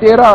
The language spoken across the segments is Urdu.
13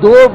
2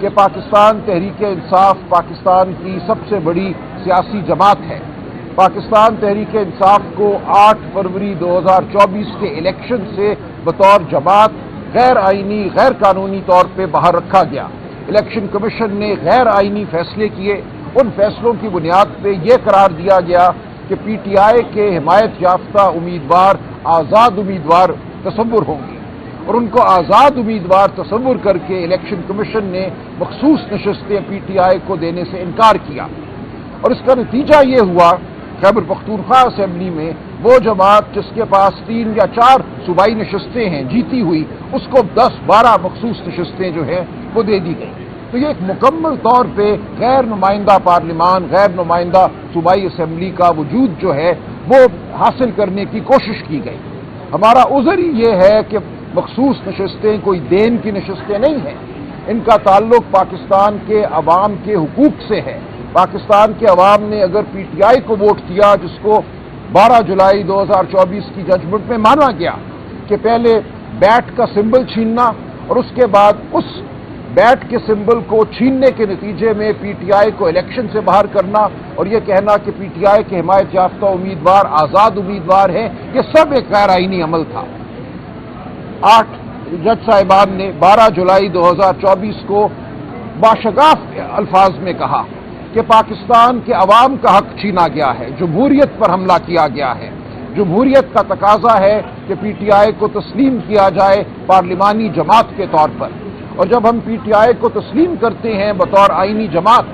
کہ پاکستان تحریک انصاف پاکستان کی سب سے بڑی سیاسی جماعت ہے۔ پاکستان تحریک انصاف کو 8 فروری 2024 کے الیکشن سے بطور جماعت غیر آئینی غیر قانونی طور پہ باہر رکھا گیا۔ الیکشن کمیشن نے غیر آئینی فیصلے کیے۔ ان فیصلوں کی بنیاد پہ یہ قرار دیا گیا کہ پی ٹی آئی کے حمایت یافتہ امیدوار آزاد امیدوار تصور ہوں گے، اور ان کو آزاد امیدوار تصور کر کے الیکشن کمیشن نے مخصوص نشستیں پی ٹی آئی کو دینے سے انکار کیا، اور اس کا نتیجہ یہ ہوا خیبر پختونخوا اسمبلی میں وہ جماعت جس کے پاس 3 یا 4 صوبائی نشستیں ہیں جیتی ہوئی، اس کو 10-12 مخصوص نشستیں جو ہیں وہ دے دی گئی۔ تو یہ ایک مکمل طور پہ غیر نمائندہ پارلیمان، غیر نمائندہ صوبائی اسمبلی کا وجود جو ہے وہ حاصل کرنے کی کوشش کی گئی۔ ہمارا عذر ہی یہ ہے کہ مخصوص نشستیں کوئی دین کی نشستیں نہیں ہیں، ان کا تعلق پاکستان کے عوام کے حقوق سے ہے۔ پاکستان کے عوام نے اگر پی ٹی آئی کو ووٹ کیا، جس کو 12 جولائی 2024 کی ججمنٹ میں مانا گیا کہ پہلے بیٹ کا سمبل چھیننا اور اس کے بعد اس بیٹ کے سمبل کو چھیننے کے نتیجے میں پی ٹی آئی کو الیکشن سے باہر کرنا اور یہ کہنا کہ پی ٹی آئی کے حمایت یافتہ امیدوار آزاد امیدوار ہیں، یہ سب ایک غیر آئینی عمل تھا۔ 8 جج صاحبان نے 12 جولائی 2024 کو باشگاف الفاظ میں کہا کہ پاکستان کے عوام کا حق چھینا گیا ہے، جمہوریت پر حملہ کیا گیا ہے۔ جمہوریت کا تقاضا ہے کہ پی ٹی آئی کو تسلیم کیا جائے پارلیمانی جماعت کے طور پر، اور جب ہم پی ٹی آئی کو تسلیم کرتے ہیں بطور آئینی جماعت،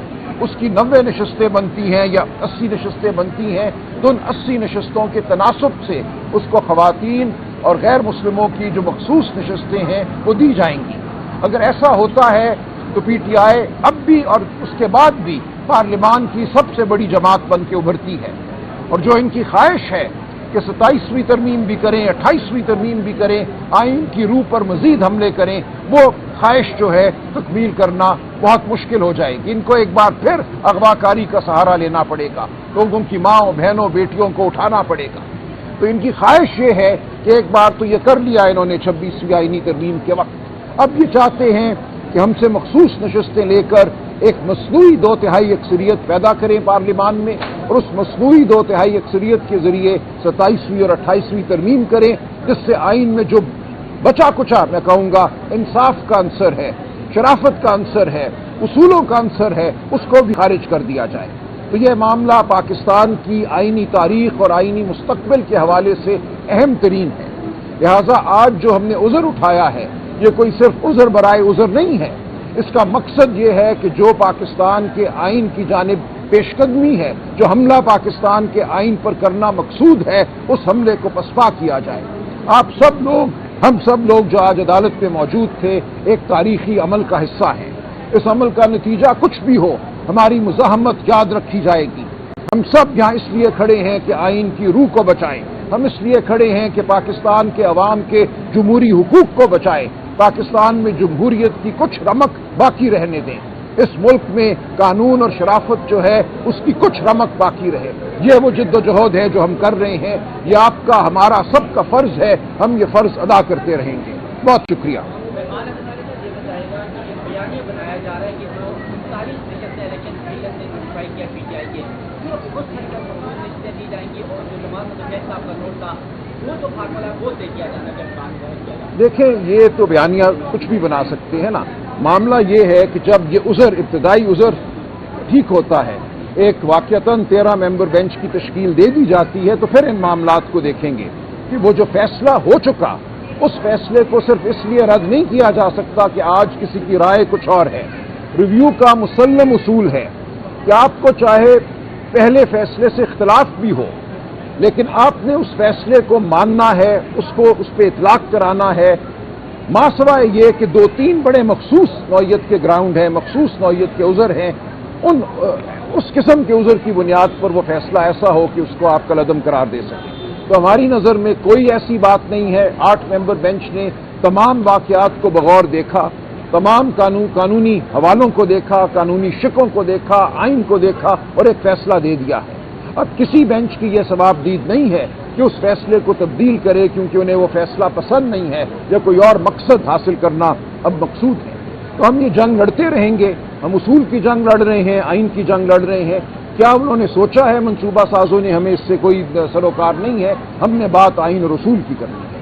اس کی 90 نشستیں بنتی ہیں یا 80 نشستیں بنتی ہیں، تو ان 80 نشستوں کے تناسب سے اس کو خواتین اور غیر مسلموں کی جو مخصوص نشستیں ہیں وہ دی جائیں گی۔ اگر ایسا ہوتا ہے تو پی ٹی آئی اب بھی اور اس کے بعد بھی پارلیمان کی سب سے بڑی جماعت بن کے ابھرتی ہے، اور جو ان کی خواہش ہے کہ 27ویں ترمیم بھی کریں، 28ویں ترمیم بھی کریں، آئین کی روح پر مزید حملے کریں، وہ خواہش جو ہے تکمیل کرنا بہت مشکل ہو جائے گی۔ ان کو ایک بار پھر اغوا کاری کا سہارا لینا پڑے گا، لوگوں کی ماں بہنوں بیٹیوں کو اٹھانا پڑے گا۔ تو ان کی خواہش یہ ہے کہ ایک بار تو یہ کر لیا انہوں نے 26ویں آئینی ترمیم کے وقت، اب یہ چاہتے ہیں کہ ہم سے مخصوص نشستیں لے کر ایک مصنوعی 2/3 اکثریت پیدا کریں پارلیمان میں، اور اس مصنوعی 2/3 اکثریت کے ذریعے 27ویں اور 28ویں ترمیم کریں، جس سے آئین میں جو بچا کچا میں کہوں گا انصاف کا عنصر ہے، شرافت کا عنصر ہے، اصولوں کا عنصر ہے، اس کو بھی خارج کر دیا جائے۔ تو یہ معاملہ پاکستان کی آئینی تاریخ اور آئینی مستقبل کے حوالے سے اہم ترین ہے۔ لہذا آج جو ہم نے عذر اٹھایا ہے، یہ کوئی صرف عذر برائے عذر نہیں ہے، اس کا مقصد یہ ہے کہ جو پاکستان کے آئین کی جانب پیش قدمی ہے، جو حملہ پاکستان کے آئین پر کرنا مقصود ہے، اس حملے کو پسپا کیا جائے۔ آپ سب لوگ، ہم سب لوگ جو آج عدالت میں موجود تھے، ایک تاریخی عمل کا حصہ ہیں۔ اس عمل کا نتیجہ کچھ بھی ہو، ہماری مزاحمت یاد رکھی جائے گی۔ ہم سب یہاں اس لیے کھڑے ہیں کہ آئین کی روح کو بچائیں، ہم اس لیے کھڑے ہیں کہ پاکستان کے عوام کے جمہوری حقوق کو بچائیں، پاکستان میں جمہوریت کی کچھ رمق باقی رہنے دیں، اس ملک میں قانون اور شرافت جو ہے اس کی کچھ رمق باقی رہے۔ یہ وہ جد و جہد ہے جو ہم کر رہے ہیں، یہ آپ کا ہمارا سب کا فرض ہے، ہم یہ فرض ادا کرتے رہیں گے۔ بہت شکریہ۔ دیکھیں، یہ تو بیانیہ کچھ بھی بنا سکتے ہیں نا، معاملہ یہ ہے کہ جب یہ عذر ابتدائی عذر ٹھیک ہوتا ہے، ایک واقعتاً 13 ممبر بینچ کی تشکیل دے دی جاتی ہے، تو پھر ان معاملات کو دیکھیں گے کہ وہ جو فیصلہ ہو چکا، اس فیصلے کو صرف اس لیے رد نہیں کیا جا سکتا کہ آج کسی کی رائے کچھ اور ہے۔ ریویو کا مسلم اصول ہے کہ آپ کو چاہے پہلے فیصلے سے اختلاف بھی ہو، لیکن آپ نے اس فیصلے کو ماننا ہے، اس پہ اطلاق کرانا ہے، ماں سوائے یہ کہ 2-3 بڑے مخصوص نوعیت کے گراؤنڈ ہیں، مخصوص نوعیت کے عذر ہیں، اس قسم کے عذر کی بنیاد پر وہ فیصلہ ایسا ہو کہ اس کو آپ کالعدم قرار دے سکیں۔ تو ہماری نظر میں کوئی ایسی بات نہیں ہے۔ 8 ممبر بینچ نے تمام واقعات کو بغور دیکھا، تمام قانونی حوالوں کو دیکھا، قانونی شکوں کو دیکھا، آئین کو دیکھا اور ایک فیصلہ دے دیا ہے۔ اب کسی بینچ کی یہ ثوابدید نہیں ہے کہ اس فیصلے کو تبدیل کرے کیونکہ انہیں وہ فیصلہ پسند نہیں ہے یا کوئی اور مقصد حاصل کرنا اب مقصود ہے۔ تو ہم یہ جنگ لڑتے رہیں گے. ہم اصول کی جنگ لڑ رہے ہیں, آئین کی جنگ لڑ رہے ہیں. کیا انہوں نے سوچا ہے منصوبہ سازوں نے ہمیں اس سے کوئی سروکار نہیں ہے, ہم نے بات آئین اور اصول کی کرنی ہے.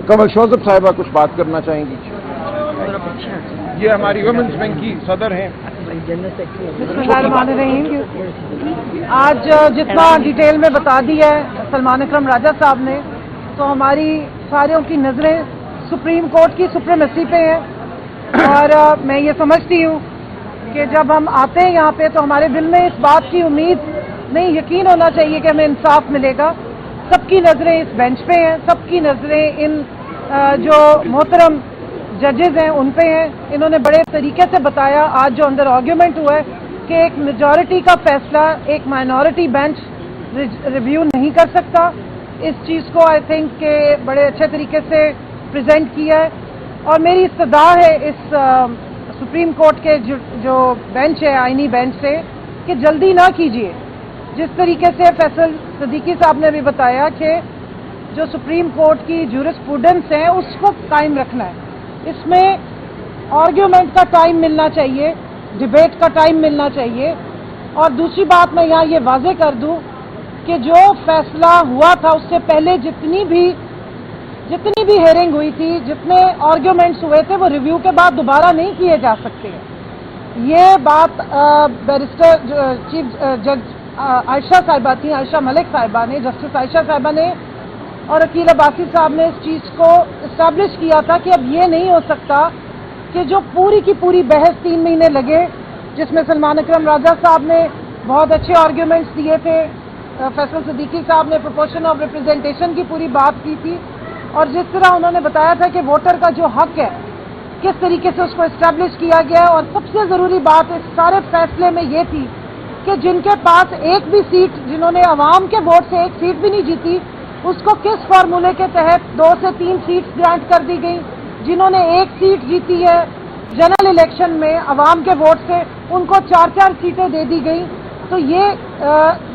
کمل شوذب صاحبہ کچھ بات کرنا چاہیں گی؟ یہ ہماری ویمنز ونگ کی صدر ہیں. بسم اللہ الرحمن الرحیم. آج جتنا ڈیٹیل میں بتا دیا ہے سلمان اکرم راجہ صاحب نے, تو ہماری ساروں کی نظریں سپریم کورٹ کی سپریمیسی پہ ہیں. اور میں یہ سمجھتی ہوں کہ جب ہم آتے ہیں یہاں پہ تو ہمارے دل میں اس بات کی امید نہیں, یقین ہونا چاہیے کہ ہمیں انصاف ملے گا. سب کی نظریں اس بینچ پہ ہیں, سب کی نظریں ان جو محترم ججز ہیں ان پہ ہیں. انہوں نے بڑے طریقے سے بتایا آج جو اندر آرگیومنٹ ہوا ہے کہ ایک میجورٹی کا فیصلہ ایک مائنورٹی بینچ ریویو نہیں کر سکتا. اس چیز کو آئی تھنک کہ بڑے اچھے طریقے سے پریزنٹ کیا ہے. اور میری استدعا ہے اس سپریم کورٹ کے جو بینچ ہے, آئینی بینچ سے, کہ جلدی نہ کیجیے. جس طریقے سے فیصل صدیقی صاحب نے بھی بتایا کہ جو سپریم کورٹ کی جورسپروڈنس ہے اس کو قائم رکھنا ہے. اس میں آرگیومنٹ کا ٹائم ملنا چاہیے, ڈبیٹ کا ٹائم ملنا چاہیے. اور دوسری بات میں یہاں یہ واضح کر دوں کہ جو فیصلہ ہوا تھا اس سے پہلے جتنی بھی ہیئرنگ ہوئی تھی, جتنے آرگیومنٹس ہوئے تھے, وہ ریویو کے بعد دوبارہ نہیں کیے جا سکتے ہیں. یہ بات بیرسٹر چیف جج عائشہ صاحبہ تھیں, عائشہ ملک صاحبہ نے, جسٹس عائشہ صاحبہ نے اور عقیل عباسی صاحب نے اس چیز کو اسٹیبلش کیا تھا کہ اب یہ نہیں ہو سکتا کہ جو پوری کی پوری بحث 3 مہینے لگے, جس میں سلمان اکرم راجہ صاحب نے بہت اچھے آرگیومنٹس دیے تھے, فیصل صدیقی صاحب نے پروپورشن آف ریپرزینٹیشن کی پوری بات کی تھی, اور جس طرح انہوں نے بتایا تھا کہ ووٹر کا جو حق ہے کس طریقے سے اس کو اسٹیبلش کیا گیا ہے. اور سب سے ضروری بات اس سارے فیصلے میں یہ تھی کہ جن کے پاس ایک بھی سیٹ, جنہوں نے عوام کے ووٹ سے ایک سیٹ بھی نہیں جیتی, اس کو کس فارمولے کے تحت 2 سے 3 سیٹس گرانٹ کر دی گئی. جنہوں نے ایک سیٹ جیتی ہے جنرل الیکشن میں عوام کے ووٹ سے, ان کو 4 سیٹیں دے دی گئی. تو یہ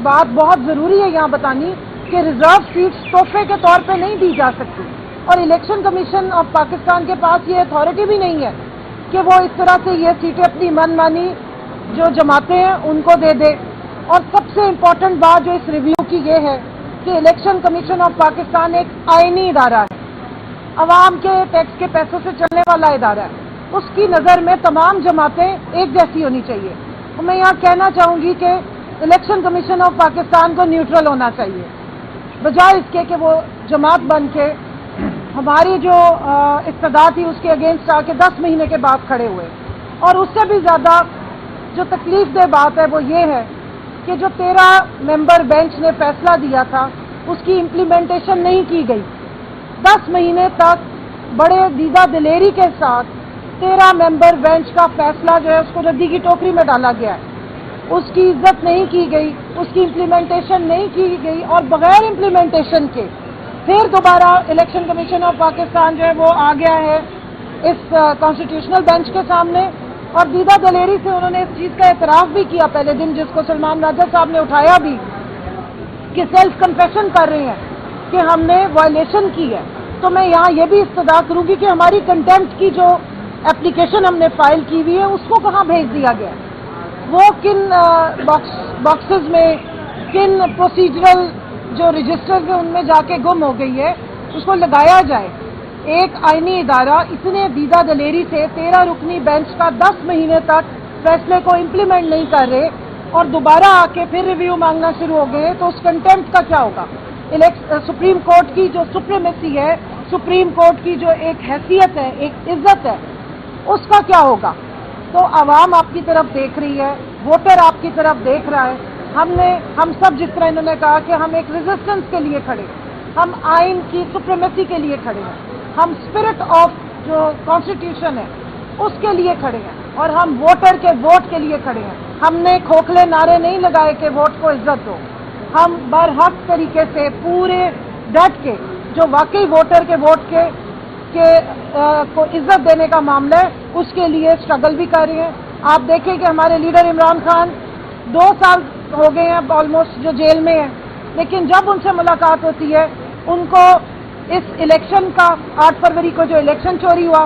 بات بہت ضروری ہے یہاں بتانی کہ ریزرو سیٹس تحفے کے طور پہ نہیں دی جا سکتی. اور الیکشن کمیشن آف پاکستان کے پاس یہ اتھارٹی بھی نہیں ہے کہ وہ اس طرح سے یہ سیٹیں اپنی من مانی جو جماعتیں ہیں ان کو دے دے. اور سب سے امپورٹنٹ بات جو اس ریویو کی یہ ہے کہ الیکشن کمیشن آف پاکستان ایک آئینی ادارہ ہے, عوام کے ٹیکس کے پیسوں سے چلنے والا ادارہ ہے. اس کی نظر میں تمام جماعتیں ایک جیسی ہونی چاہیے. اور میں یہاں کہنا چاہوں گی کہ الیکشن کمیشن آف پاکستان کو نیوٹرل ہونا چاہیے, بجائے اس کے کہ وہ جماعت بن کے ہماری جو استدعا تھی اس کے اگینسٹ آ کے 10 مہینے کے بعد کھڑے ہوئے. اور اس سے بھی زیادہ جو تکلیف دہ بات ہے وہ یہ ہے کہ جو 13 ممبر بینچ نے فیصلہ دیا تھا اس کی امپلیمنٹیشن نہیں کی گئی. 10 مہینے تک بڑے دیدہ دلیری کے ساتھ 13 ممبر بینچ کا فیصلہ جو ہے اس کو ردی کی ٹوکری میں ڈالا گیا ہے. اس کی عزت نہیں کی گئی, اس کی امپلیمنٹیشن نہیں کی گئی, اور بغیر امپلیمنٹیشن کے پھر دوبارہ الیکشن کمیشن آف پاکستان جو ہے وہ آ گیا ہے اس کانسٹیٹیوشنل بینچ کے سامنے. اور دیدہ دلیری سے انہوں نے اس چیز کا اعتراف بھی کیا پہلے دن, جس کو سلمان راجہ صاحب نے اٹھایا بھی, کہ سیلف کنفیشن کر رہے ہیں کہ ہم نے وائلیشن کی ہے. تو میں یہاں یہ بھی استدعا کروں گی کہ ہماری کنٹمپٹ کی جو اپلیکیشن ہم نے فائل کی ہوئی ہے اس کو کہاں بھیج دیا گیا, وہ کن باکسز میں, کن پروسیجرل جو رجسٹرز ہیں ان میں جا کے گم ہو گئی ہے, اس کو لگایا جائے. ایک آئینی ادارہ اتنے دیدہ دلیری سے 13 رکنی بینچ کا 10 مہینے تک فیصلے کو امپلیمنٹ نہیں کر رہے اور دوبارہ آ کے پھر ریویو مانگنا شروع ہو گئے, تو اس کنٹمپٹ کا کیا ہوگا؟ سپریم کورٹ کی جو سپریمیسی ہے, سپریم کورٹ کی جو ایک حیثیت ہے, ایک عزت ہے, اس کا کیا ہوگا؟ تو عوام آپ کی طرف دیکھ رہی ہے, ووٹر آپ کی طرف دیکھ رہا ہے. ہم سب جس طرح انہوں نے کہا کہ ہم ایک ریزسٹنس کے لیے کھڑے, ہم آئین کی سپریمیسی کے لیے کھڑے ہیں, ہم اسپرٹ آف جو کانسٹیٹیوشن ہے اس کے لیے کھڑے ہیں, اور ہم ووٹر کے ووٹ کے لیے کھڑے ہیں. ہم نے کھوکھلے نعرے نہیں لگائے کہ ووٹ کو عزت دو. ہم برحق طریقے سے پورے ڈٹ کے جو واقعی ووٹر کے ووٹ کو عزت دینے کا معاملہ ہے اس کے لیے اسٹرگل بھی کر رہے ہیں. آپ دیکھیں کہ ہمارے لیڈر عمران خان 2 سال ہو گئے ہیں آلموسٹ جو جیل میں ہیں, لیکن جب ان سے ملاقات ہوتی ہے ان کو اس الیکشن کا 8 فروری کو جو الیکشن چوری ہوا